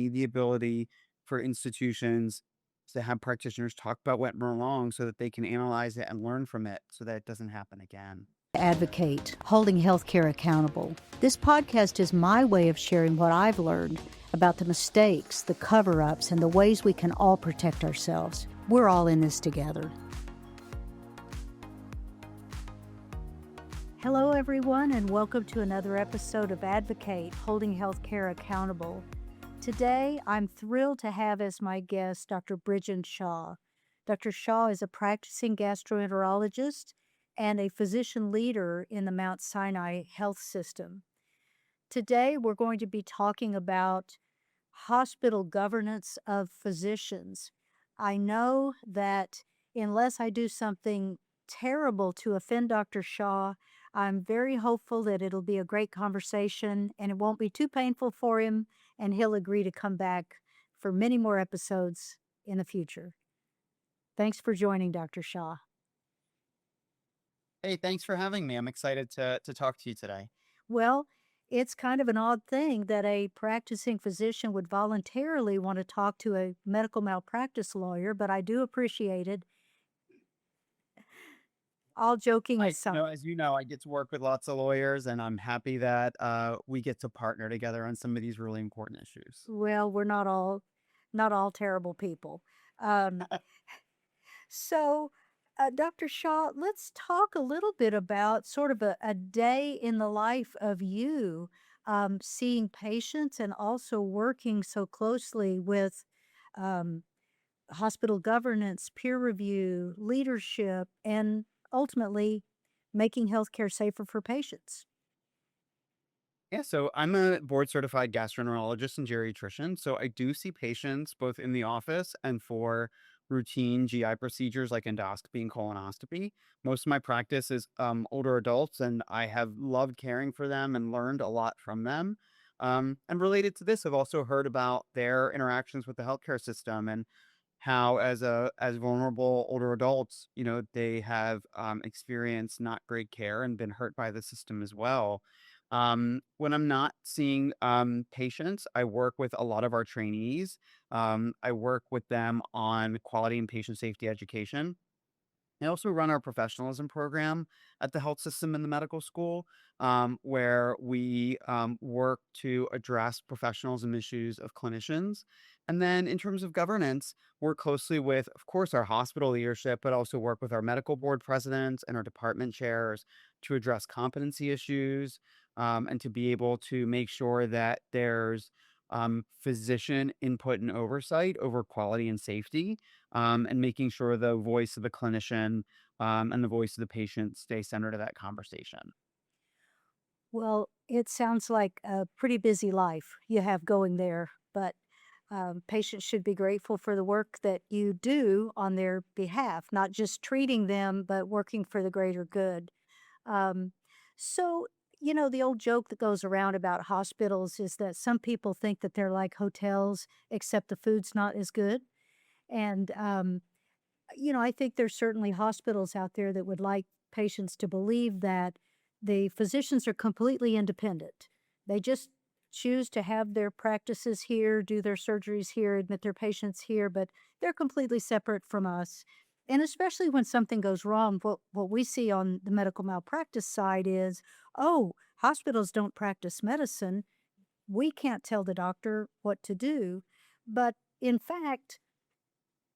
flexibility, the ability for institutions to have practitioners talk about what went wrong so that they can analyze it and learn from it so that it doesn't happen again. AdvoKAYte, holding healthcare accountable. This podcast is my way of sharing what I've learned about the mistakes, the cover-ups, and the ways we can all protect ourselves. We're all in this together. Hello, everyone, and welcome to another episode of AdvoKAYte, holding healthcare accountable. Today, I'm thrilled to have as my guest Dr. Brijen Shah. Dr. Shah is a practicing gastroenterologist and a physician leader in the Mount Sinai Health System. Today, we're going to be talking about hospital governance of physicians. I know that unless I do something terrible to offend Dr. Shah, I'm very hopeful that it'll be a great conversation and it won't be too painful for him, and he'll agree to come back for many more episodes in the future. Thanks for joining, Dr. Shah. Hey, thanks for having me. I'm excited to talk to you today. Well, it's kind of an odd thing that a practicing physician would voluntarily want to talk to a medical malpractice lawyer, but I do appreciate it. All joking aside. As you know, I get to work with lots of lawyers, and I'm happy that we get to partner together on some of these really important issues. Well, we're not all terrible people. Um, so, Dr. Shaw, let's talk a little bit about sort of a day in the life of you, seeing patients and also working so closely with um, hospital governance, peer review, leadership, and ultimately making healthcare safer for patients. Yeah, so I'm a board certified gastroenterologist and geriatrician. So I do see patients both in the office and for routine GI procedures like endoscopy and colonoscopy. Most of my practice is older adults, and I have loved caring for them and learned a lot from them. And related to this, I've also heard about their interactions with the healthcare system and how, as vulnerable older adults, they have experienced not great care and been hurt by the system as well. When I'm not seeing patients, I work with a lot of our trainees. I work with them on quality and patient safety education. I also run our professionalism program at the health system in the medical school, where we work to address professionalism issues of clinicians. And then in terms of governance, work closely with, of course, our hospital leadership, but also work with our medical board presidents and our department chairs to address competency issues, and to be able to make sure that there's physician input and oversight over quality and safety, and making sure the voice of the clinician, and the voice of the patient stay centered to that conversation. Well, it sounds like a pretty busy life you have going there, but patients should be grateful for the work that you do on their behalf, not just treating them, but working for the greater good. Um, so, the old joke that goes around about hospitals is that some people think that they're like hotels, except the food's not as good. And, I think there's certainly hospitals out there that would like patients to believe that the physicians are completely independent. They just choose to have their practices here, do their surgeries here, admit their patients here, but they're completely separate from us. And especially when something goes wrong, what we see on the medical malpractice side is, oh, hospitals don't practice medicine. We can't tell the doctor what to do. But in fact,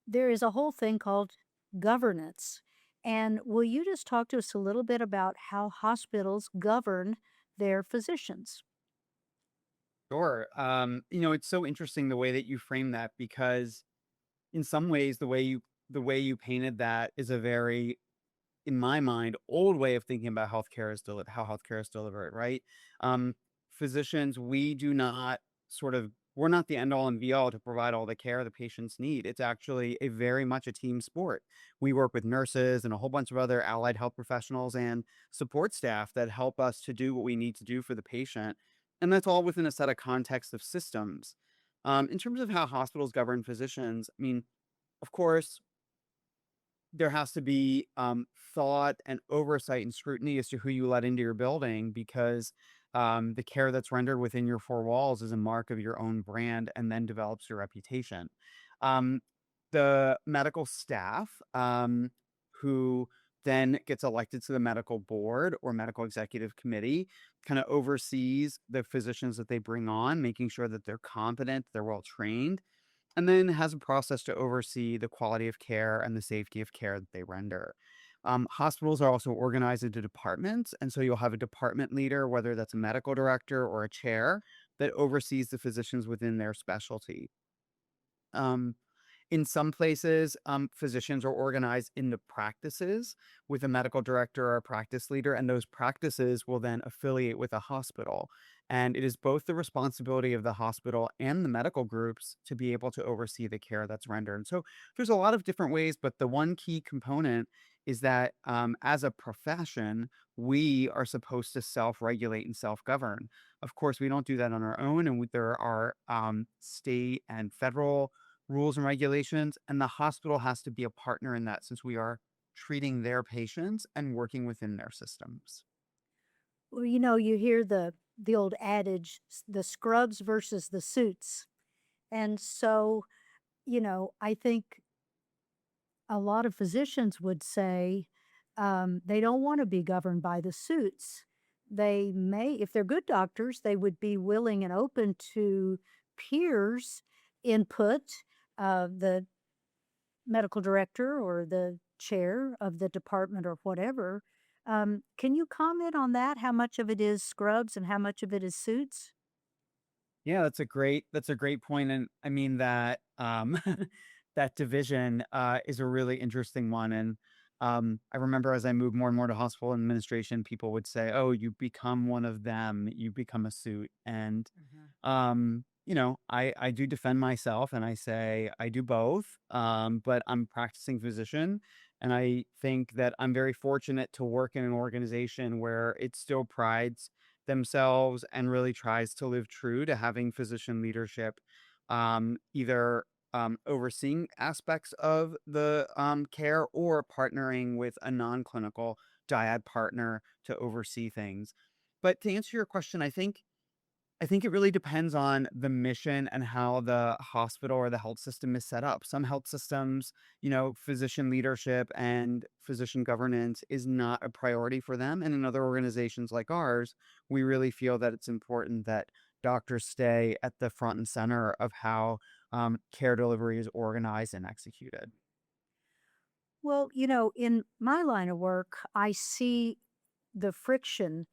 there is a whole thing called governance. And will you just talk to us a little bit about how hospitals govern their physicians? Sure. It's so interesting the way that you frame that, because in some ways the way you painted that is a very, in my mind, old way of thinking about how healthcare is delivered, right? Um, Physicians, we do not we're not the end all and be all to provide all the care the patients need. It's actually a very much a team sport. We work with nurses and a whole bunch of other allied health professionals and support staff that help us to do what we need to do for the patient. And that's all within a set of context of systems. In terms of how hospitals govern physicians, I mean, of course, there has to be thought and oversight and scrutiny as to who you let into your building, because The care that's rendered within your four walls is a mark of your own brand and then develops your reputation. Um, the medical staff, who then gets elected to the medical board or medical executive committee, kind of oversees the physicians that they bring on, making sure that they're competent, they're well trained, and then has a process to oversee the quality of care and the safety of care that they render. Hospitals are also organized into departments, and so you'll have a department leader, whether that's a medical director or a chair, that oversees the physicians within their specialty. Um, in some places, physicians are organized into practices with a medical director or a practice leader, and those practices will then affiliate with a hospital. And it is both the responsibility of the hospital and the medical groups to be able to oversee the care that's rendered. So there's a lot of different ways, but the one key component is that as a profession, we are supposed to self regulate and self govern. Of course, we don't do that on our own, and there are state and federal rules and regulations, and the hospital has to be a partner in that since we are treating their patients and working within their systems. Well, you hear the old adage, the scrubs versus the suits. And so, I think a lot of physicians would say they don't want to be governed by the suits. They may, if they're good doctors, they would be willing and open to peers' input. The medical director or the chair of the department or whatever. Can you comment on that? How much of it is scrubs and how much of it is suits? Yeah, that's a great point, and I mean that that division is a really interesting one. And I remember as I moved more and more to hospital administration, people would say, "Oh, you become one of them, you become a suit," and Mhm. I do defend myself and I say I do both, but I'm a practicing physician, and I think that I'm very fortunate to work in an organization where it still prides themselves and really tries to live true to having physician leadership, either overseeing aspects of the care or partnering with a non-clinical dyad partner to oversee things. But to answer your question, I think it really depends on the mission and how the hospital or the health system is set up. Some health systems, physician leadership and physician governance is not a priority for them. And in other organizations like ours, we really feel that it's important that doctors stay at the front and center of how care delivery is organized and executed. Well, in my line of work, I see the friction,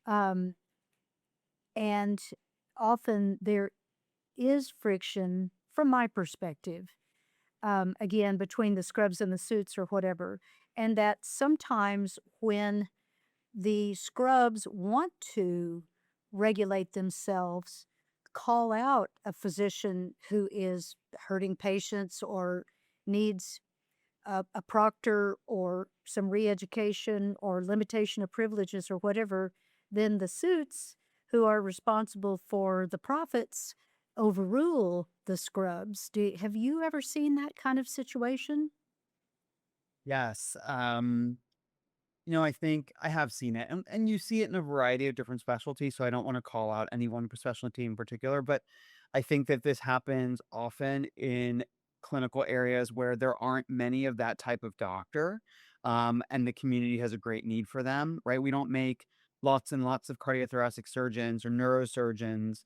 um, and often there is friction from my perspective, again, between the scrubs and the suits or whatever. And that sometimes when the scrubs want to regulate themselves, call out a physician who is hurting patients or needs a proctor or some re-education or limitation of privileges or whatever, then the suits who are responsible for the profits overrule the scrubs. Have you ever seen that kind of situation? Yes. I think I have seen it, and you see it in a variety of different specialties. So I don't want to call out any one specialty in particular, but I think that this happens often in clinical areas where there aren't many of that type of doctor, and the community has a great need for them. Right? We don't make lots and lots of cardiothoracic surgeons or neurosurgeons,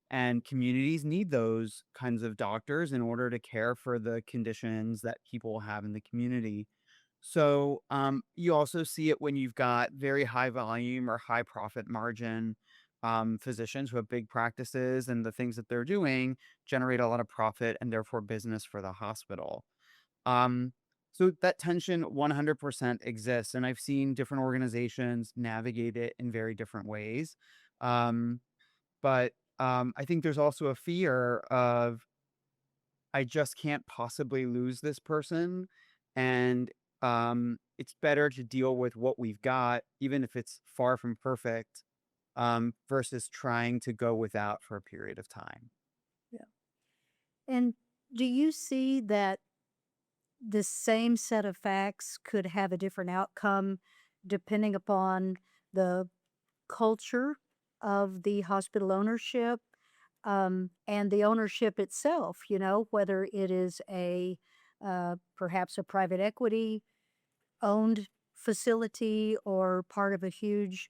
and communities need those kinds of doctors in order to care for the conditions that people have in the community. So, you also see it when you've got very high volume or high profit margin physicians who have big practices, and the things that they're doing generate a lot of profit and therefore business for the hospital. Um, so that tension 100% exists, and I've seen different organizations navigate it in very different ways. Um, but I think there's also a fear of I just can't possibly lose this person. And it's better to deal with what we've got, even if it's far from perfect, versus trying to go without for a period of time. Yeah. And do you see that the same set of facts could have a different outcome depending upon the culture? of the hospital ownership, and the ownership itself, you know, whether it is perhaps a private equity owned facility or part of a huge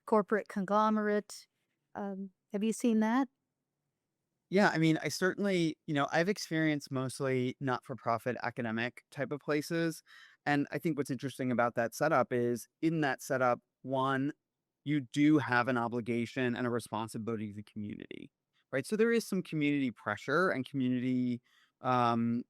corporate conglomerate. Have you seen that? Yeah, I mean, I certainly, I've experienced mostly not-for-profit academic type of places. And I think what's interesting about that setup is in that setup, one, you do have an obligation and a responsibility to the community, right? So there is some community pressure and community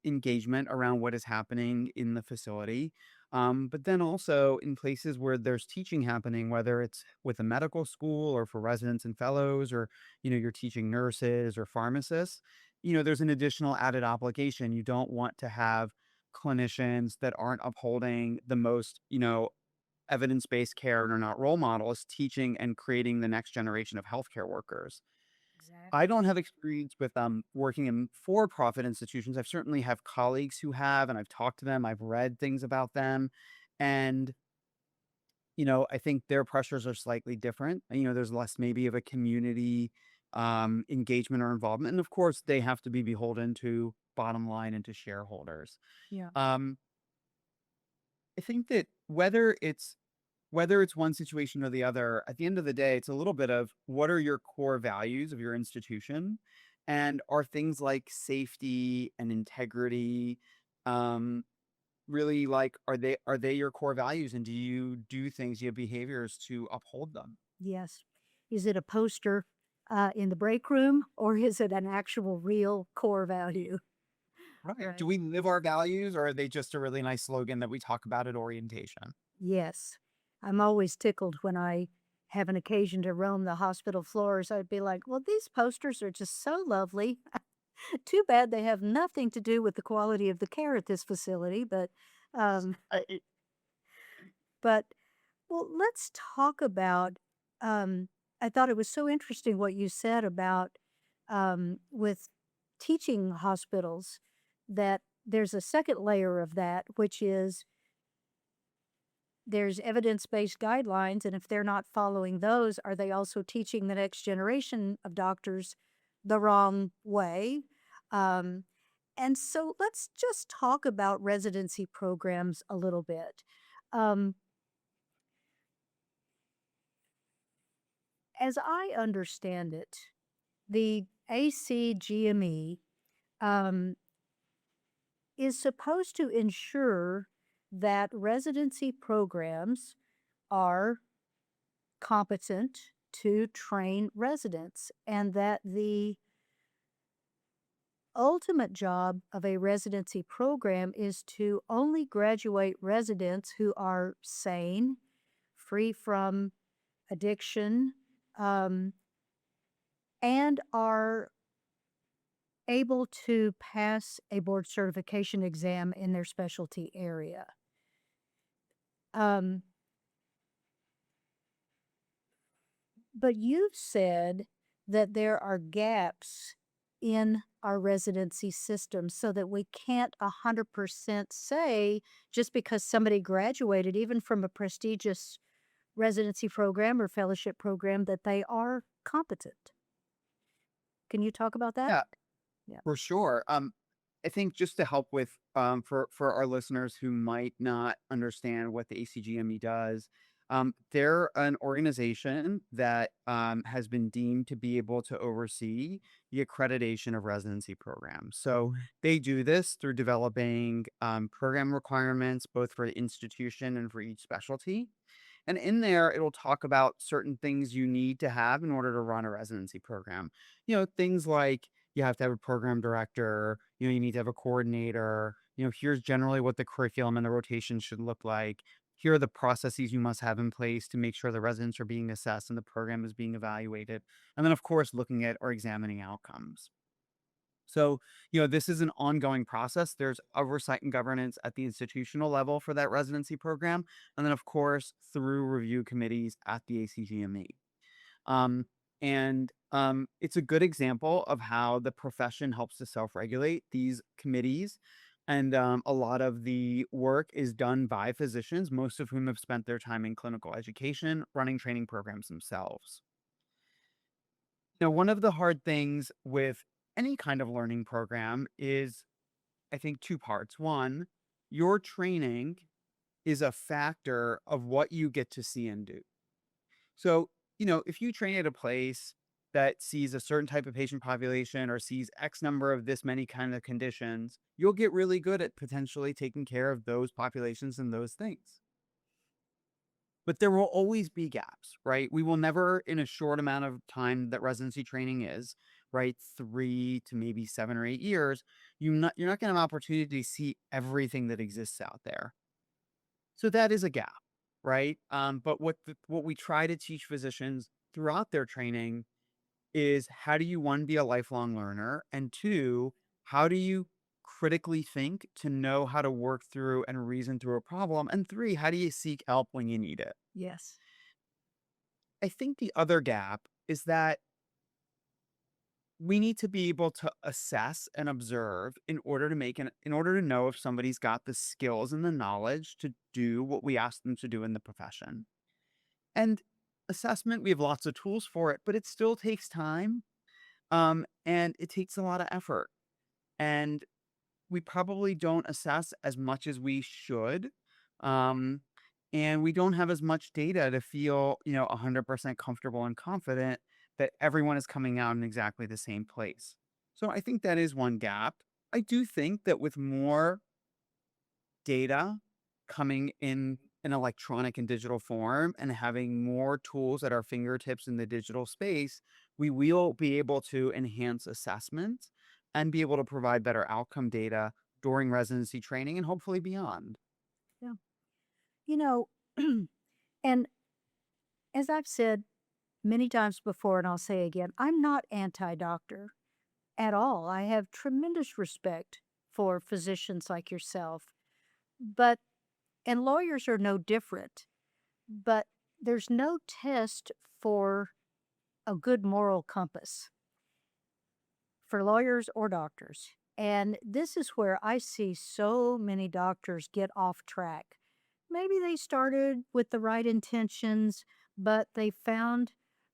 engagement around what is happening in the facility. But then also in places where there's teaching happening, whether it's with a medical school or for residents and fellows, or you're teaching nurses or pharmacists, there's an additional added obligation. You don't want to have clinicians that aren't upholding the most, evidence-based care and are not role models teaching and creating the next generation of healthcare workers. I Exactly. don't have experience with working in for-profit institutions. I've certainly have colleagues who have, and I've talked to them. I've read things about them, and I think their pressures are slightly different. There's less maybe of a community engagement or involvement. And of course, they have to be beholden to bottom line and to shareholders. Yeah. Um, I think that whether it's one situation or the other, at the end of the day, it's a little bit of what are your core values of your institution, and are things like safety and integrity um, really like are they your core values, and do you do things, you have behaviors to uphold them? Yes. Is it a poster in the break room or is it an actual real core value? Right. Do Right. we live our values, or are they just a really nice slogan that we talk about at orientation? Yes. I'm always tickled when I have an occasion to roam the hospital floors. I'd be like, well, these posters are just so lovely. Too bad they have nothing to do with the quality of the care at this facility, um, I but well, let's talk about. I thought it was so interesting what you said about with teaching hospitals that there's a second layer of that, which is there's evidence based guidelines. And if they're not following those, are they also teaching the next generation of doctors the wrong way? Um, and so let's just talk about residency programs a little bit. Um, as I understand it, the ACGME um, is supposed to ensure that residency programs are competent to train residents and that the ultimate job of a residency program is to only graduate residents who are sane, free from addiction, um, and are able to pass a board certification exam in their specialty area. Um, but you've said that there are gaps in our residency system so that we can't 100% say just because somebody graduated, even from a prestigious residency program or fellowship program, that they are competent. Can you talk about that? Yeah, Yeah. for sure. I think just to help with for our listeners who might not understand what the ACGME does, they're an organization that has been deemed to be able to oversee the accreditation of residency programs. So they do this through developing program requirements both for the institution and for each specialty. And in there, it'll talk about certain things you need to have in order to run a residency program. Things like you have to have a program director, you need to have a coordinator, here's generally what the curriculum and the rotation should look like. Here are the processes you must have in place to make sure the residents are being assessed and the program is being evaluated. And then, of course, looking at or examining outcomes. So, this is an ongoing process. There's oversight and governance at the institutional level for that residency program. And then, of course, through review committees at the ACGME. And it's a good example of how the profession helps to self regulate these committees. And a lot of the work is done by physicians, most of whom have spent their time in clinical education, running training programs themselves. Now, one of the hard things with any kind of learning program is, I think, two parts. One, your training is a factor of what you get to see and do. So, if you train at a place that sees a certain type of patient population or sees X number of this many kind of conditions, you'll get really good at potentially taking care of those populations and those things. But there will always be gaps, right? We will never, in a short amount of time that residency training is, right, 3 to maybe 7 or 8 years, you're not going to have opportunity to see everything that exists out there. So that is a gap, right? But what we try to teach physicians throughout their training is, how do you, one, be a lifelong learner, and two, how do you critically think to know how to work through and reason through a problem, and three, how do you seek help when you need it? Yes. I think the other gap is that we need to be able to assess and observe in order to know if somebody's got the skills and the knowledge to do what we ask them to do in the profession. And assessment, we have lots of tools for it, but it still takes time, and it takes a lot of effort. And we probably don't assess as much as we should. Um, and we don't have as much data to feel, 100% comfortable and confident that everyone is coming out in exactly the same place. So I think that is one gap. I do think that with more data coming in an electronic and digital form and having more tools at our fingertips in the digital space, we will be able to enhance assessment and be able to provide better outcome data during residency training and hopefully beyond. Yeah. You know, and as I've said many times before, and I'll say again, I'm not anti doctor at all. I have tremendous respect for physicians like yourself, but, and lawyers are no different, but there's no test for a good moral compass for lawyers or doctors. And this is where I see so many doctors get off track. Maybe they started with the right intentions, but they found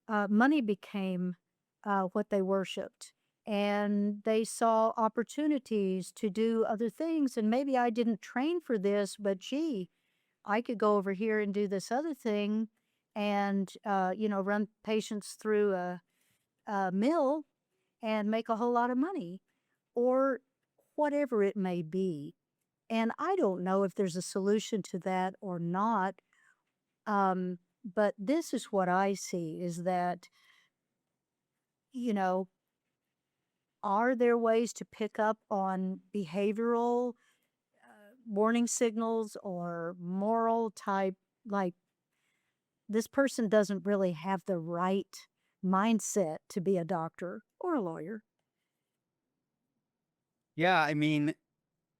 money became what they worshiped. And they saw opportunities to do other things. And maybe I didn't train for this, but gee, I could go over here and do this other thing and, run patients through a mill and make a whole lot of money or whatever it may be. And I don't know if there's a solution to that or not. But this is what I see is that, you know, are there ways to pick up on behavioral warning signals or moral type, like this person doesn't really have the right mindset to be a doctor or a lawyer? Yeah, I mean,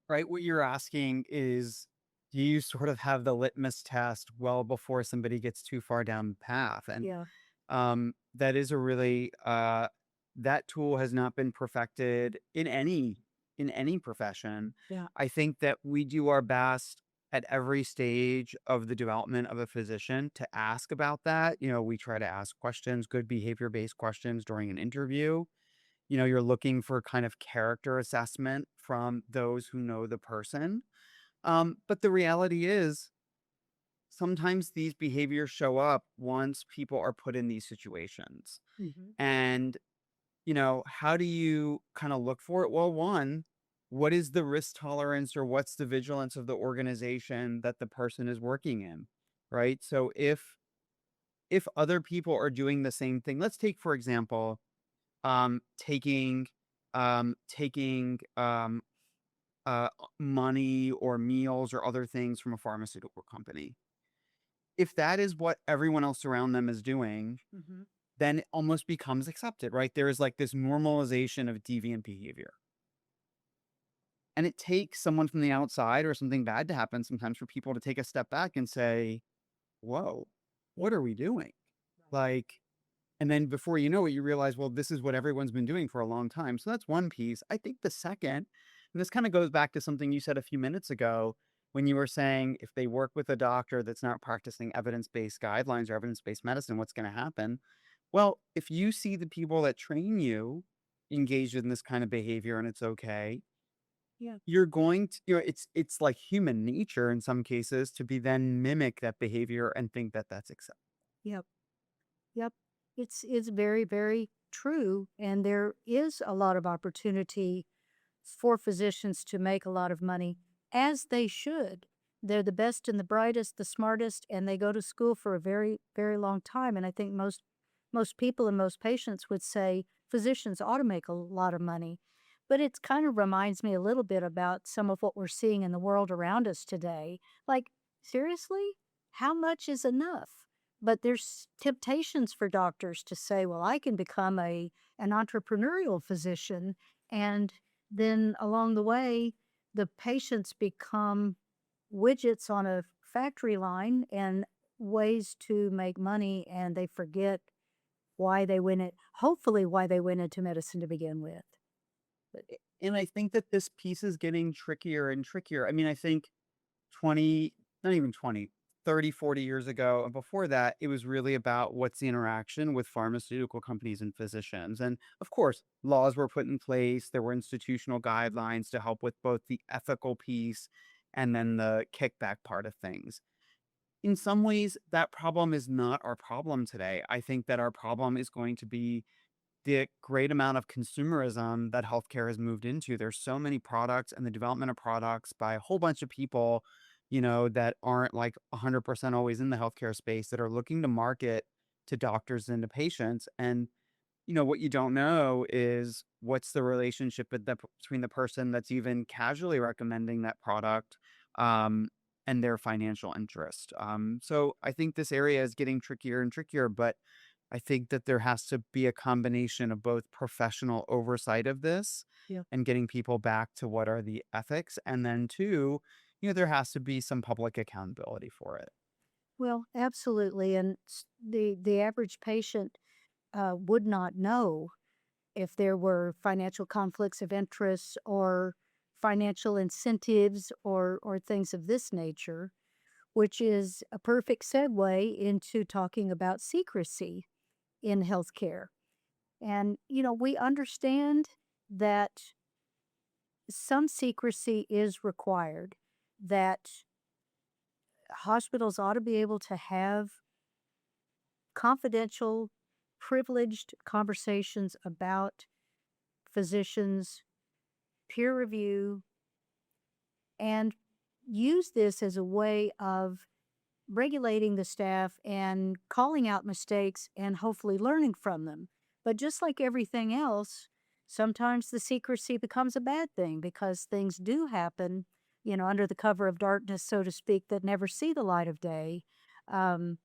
right, what you're asking is, do you sort of have the litmus test well before somebody gets too far down the path? And Yeah. that is a really that tool has not been perfected in any profession. Yeah. I think that we do our best at every stage of the development of a physician to ask about that. We try to ask questions, good behavior based questions during an interview. You're looking for kind of character assessment from those who know the person. But the reality is, sometimes these behaviors show up once people are put in these situations. Hmm. And, how do you kind of look for it? Well, one, what is the risk tolerance or what's the vigilance of the organization that the person is working in? Right. So if other people are doing the same thing, let's take, for example, taking uh, money or meals or other things from a pharmaceutical company. If that is what everyone else around them is doing, Hmm. then it almost becomes accepted, right? There is like this normalization of deviant behavior. And it takes someone from the outside or something bad to happen sometimes for people to take a step back and say, whoa, Yeah. what are we doing? Right. Like, and then before you know it, you realize, well, this is what everyone's been doing for a long time. So that's one piece. I think the second, and this kind of goes back to something you said a few minutes ago when you were saying if they work with a doctor that's not practicing evidence based guidelines or evidence based medicine, what's going to happen? Well, if you see the people that train you engaged in this kind of behavior and it's okay, Yeah. you're going to, it's like human nature in some cases to be then mimic that behavior and think that that's acceptable. Yep. Yep. It's very, very true. And there is a lot of opportunity for physicians to make a lot of money, as they should. They're the best and the brightest, the smartest, and they go to school for a very, very long time. And I think most people and most patients would say physicians ought to make a lot of money. But it kind of reminds me a little bit about some of what we're seeing in the world around us today. Like, seriously, how much is enough? But there's temptations for doctors to say, well, I can become an entrepreneurial physician, and then along the way, the patients become widgets on a factory line and ways to make money, and they forget why they went it hopefully why they went into medicine to begin with. But And I think that this piece is getting trickier and trickier. I mean, I think 20, not even 20, 30, 40 years ago, and before that, it was really about what's the interaction with pharmaceutical companies and physicians. And of course, laws were put in place, there were institutional guidelines to help with both the ethical piece and then the kickback part of things. In some ways, that problem is not our problem today. I think that our problem is going to be the great amount of consumerism that healthcare has moved into. There's so many products and the development of products by a whole bunch of people, that aren't like 100% always in the healthcare space that are looking to market to doctors and to patients. And what you don't know is what's the relationship between the person that's even casually recommending that product, um, and their financial interest. So I think this area is getting trickier and trickier, but I think that there has to be a combination of both professional oversight of this yeah. and getting people back to what are the ethics. And then, two, there has to be some public accountability for it. Well, absolutely. And the average patient would not know if there were financial conflicts of interest or financial incentives or things of this nature, which is a perfect segue into talking about secrecy in healthcare. And, we understand that some secrecy is required, that hospitals ought to be able to have confidential, privileged conversations about physicians, peer review, and use this as a way of regulating the staff and calling out mistakes and hopefully learning from them. But just like everything else, sometimes the secrecy becomes a bad thing because things do happen, under the cover of darkness, so to speak, that never see the light of day.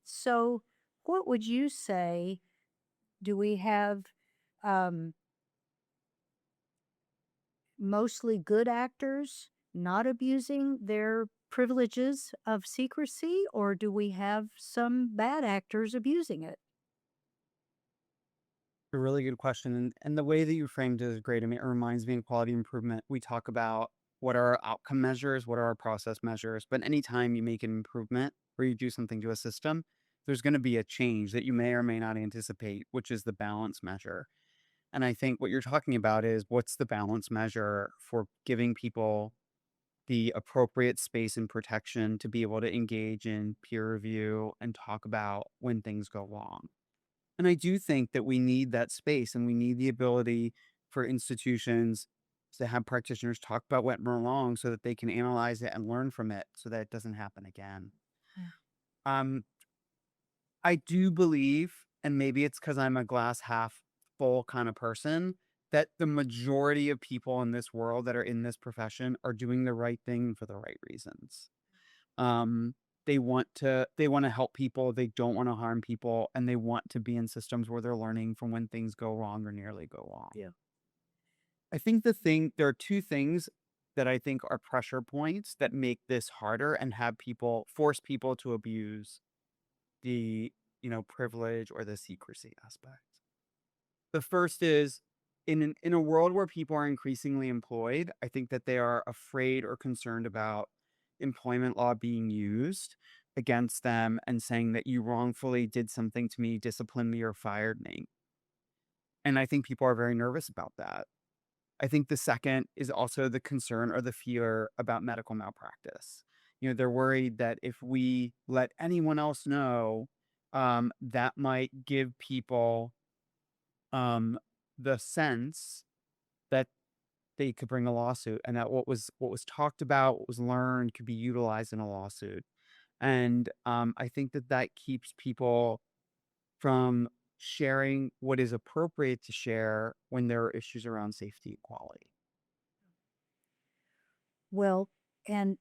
So, what would you say? Do we have um, mostly good actors not abusing their privileges of secrecy, or do we have some bad actors abusing it? A really good question. And the way that you framed it is great. I mean, it reminds me in quality improvement, we talk about what are our outcome measures, what are our process measures. But anytime you make an improvement or you do something to a system, there's going to be a change that you may or may not anticipate, which is the balance measure. And I think what you're talking about is what's the balance measure for giving people the appropriate space and protection to be able to engage in peer review and talk about when things go wrong. And I do think that we need that space and we need the ability for institutions to have practitioners talk about what went wrong so that they can analyze it and learn from it so that it doesn't happen again. Yeah. Um, I do believe, and maybe it's because I'm a glass half full kind of person, that the majority of people in this world that are in this profession are doing the right thing for the right reasons. Um, they want to help people, they don't want to harm people, and they want to be in systems where they're learning from when things go wrong or nearly go wrong. Yeah. I think there are two things that I think are pressure points that make this harder and have people force people to abuse the, privilege or the secrecy aspect. The first is in a world where people are increasingly employed, I think that they are afraid or concerned about employment law being used against them and saying that you wrongfully did something to me, disciplined me, or fired me. And I think people are very nervous about that. I think the second is also the concern or the fear about medical malpractice. They're worried that if we let anyone else know, that might give people um, the sense that they could bring a lawsuit, and that what was talked about, what was learned, could be utilized in a lawsuit. And I think that that keeps people from sharing what is appropriate to share when there are issues around safety and quality. Well, and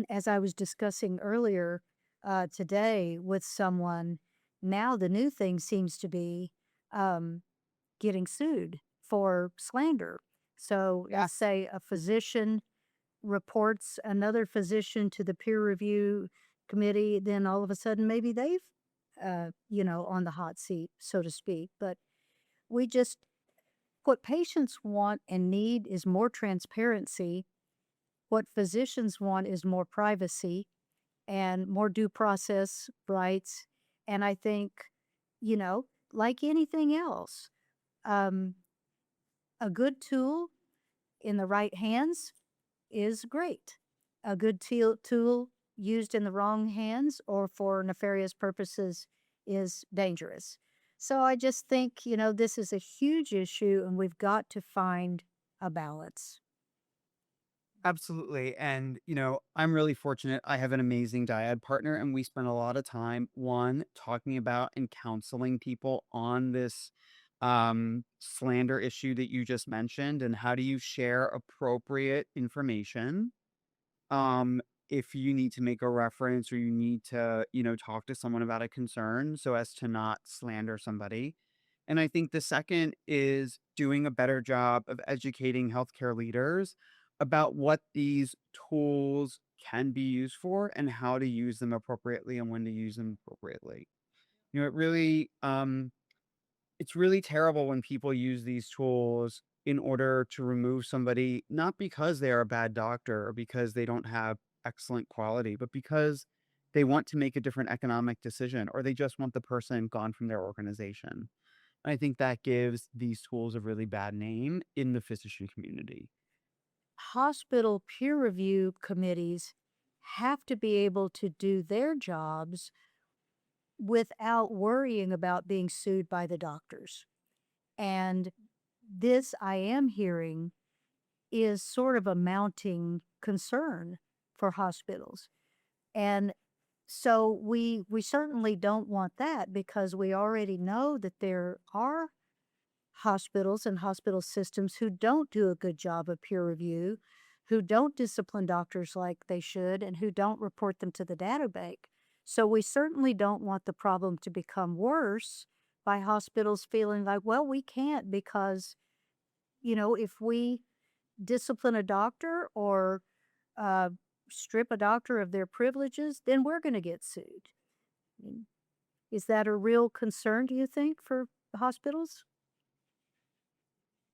as I was discussing earlier today with someone, now the new thing seems to be um, getting sued for slander. So Yeah. let's say a physician reports another physician to the peer review committee, then all of a sudden maybe they've, on the hot seat, so to speak. But we just, what patients want and need is more transparency. What physicians want is more privacy and more due process rights. And I think, you know, like anything else, um, a good tool in the right hands is great. A good tool used in the wrong hands or for nefarious purposes is dangerous. So I just think, this is a huge issue and we've got to find a balance. Absolutely. And, I'm really fortunate. I have an amazing dyad partner, and we spend a lot of time, one, talking about and counseling people on this slander issue that you just mentioned, and how do you share appropriate information um, if you need to make a reference or you need to, talk to someone about a concern so as to not slander somebody. And I think the second is doing a better job of educating healthcare leaders about what these tools can be used for and how to use them appropriately and when to use them appropriately. It really it's really terrible when people use these tools in order to remove somebody, not because they are a bad doctor or because they don't have excellent quality, but because they want to make a different economic decision or they just want the person gone from their organization. I think that gives these tools a really bad name in the physician community. Hospital peer review committees have to be able to do their jobs without worrying about being sued by the doctors. And this I am hearing is sort of a mounting concern for hospitals. And so we certainly don't want that because we already know that there are hospitals and hospital systems who don't do a good job of peer review, who don't discipline doctors like they should, and who don't report them to the data bank. So we certainly don't want the problem to become worse by hospitals feeling like, well, we can't because, if we discipline a doctor or uh, strip a doctor of their privileges, then we're going to get sued. I mean, is that a real concern, do you think, for hospitals?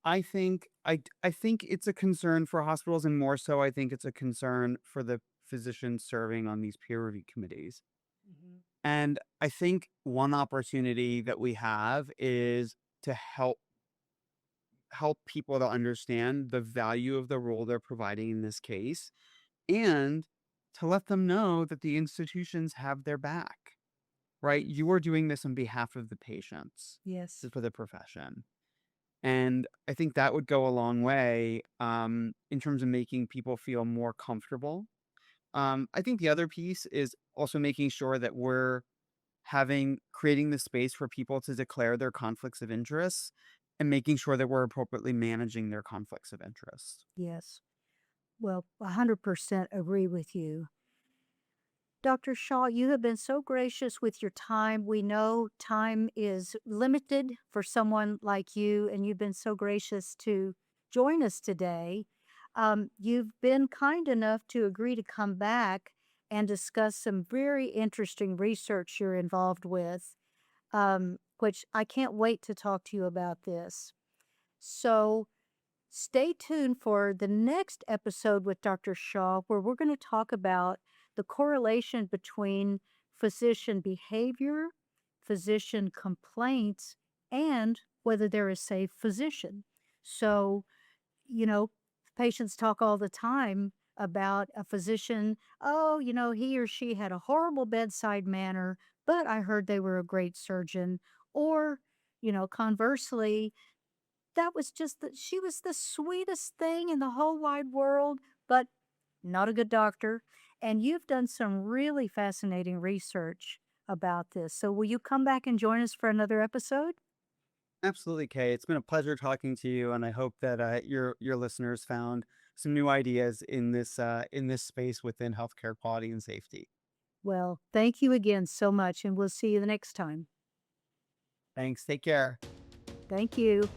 I think it's a concern for hospitals, and more so I think it's a concern for the physicians serving on these peer review committees. Mhm. And I think one opportunity that we have is to help people to understand the value of the role they're providing in this case, and to let them know that the institutions have their back, right? You are doing this on behalf of the patients, Yes. for the profession. And I think that would go a long way in terms of making people feel more comfortable. I think the other piece is also making sure that we're creating the space for people to declare their conflicts of interest and making sure that we're appropriately managing their conflicts of interest. Yes. Well, 100% agree with you. Dr. Shaw, you have been so gracious with your time. We know time is limited for someone like you, and you've been so gracious to join us today. You've been kind enough to agree to come back and discuss some very interesting research you're involved with, which I can't wait to talk to you about this. So, stay tuned for the next episode with Dr. Shaw, where we're going to talk about the correlation between physician behavior, physician complaints, and whether they're a safe physician. So, you know, patients talk all the time about a physician, oh, he or she had a horrible bedside manner, but I heard they were a great surgeon. Or, conversely, that was just that she was the sweetest thing in the whole wide world, but not a good doctor. And you've done some really fascinating research about this. So, will you come back and join us for another episode? Absolutely, Kay. It's been a pleasure talking to you, and I hope that your listeners found some new ideas in this space within healthcare quality and safety. Well, thank you again so much, and we'll see you the next time. Thanks. Take care. Thank you.